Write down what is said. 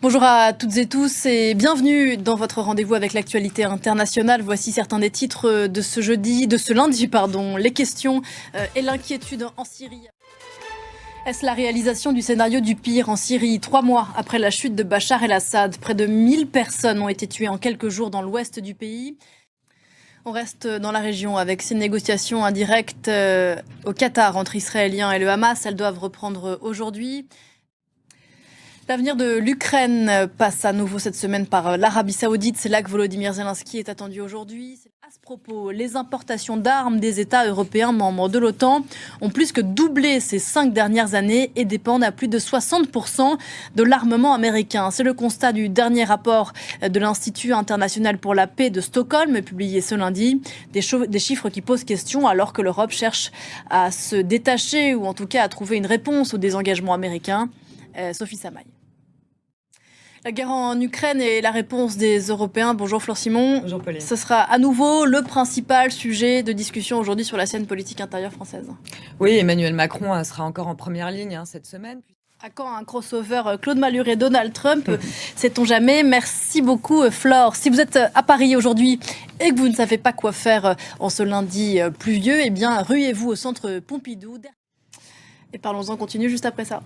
Bonjour à toutes et tous et bienvenue dans votre rendez-vous avec l'actualité internationale. Voici certains des titres de ce lundi, les questions et l'inquiétude en Syrie. Est-ce la réalisation du scénario du pire en Syrie? 3 mois après la chute de Bachar el-Assad, près de 1000 personnes ont été tuées en quelques jours dans l'ouest du pays. On reste dans la région avec ces négociations indirectes au Qatar entre Israéliens et le Hamas. Elles doivent reprendre aujourd'hui. L'avenir de l'Ukraine passe à nouveau cette semaine par l'Arabie Saoudite. C'est là que Volodymyr Zelensky est attendu aujourd'hui. À ce propos, les importations d'armes des États européens membres de l'OTAN ont plus que doublé ces 5 dernières années et dépendent à plus de 60% de l'armement américain. C'est le constat du dernier rapport de l'Institut international pour la paix de Stockholm, publié ce lundi. Des chiffres qui posent question alors que l'Europe cherche à se détacher ou en tout cas à trouver une réponse au désengagement américain. Sophie Samaï. La guerre en Ukraine et la réponse des Européens. Bonjour Flore Simon. Bonjour Pauline. Ce sera à nouveau le principal sujet de discussion aujourd'hui sur la scène politique intérieure française. Oui, Emmanuel Macron sera encore en première ligne cette semaine. À quand un crossover Claude Malhuret et Donald Trump? Sait-on jamais? Merci beaucoup Flore. Si vous êtes à Paris aujourd'hui et que vous ne savez pas quoi faire en ce lundi pluvieux, eh bien ruez-vous au centre Pompidou. Et parlons-en, continue juste après ça.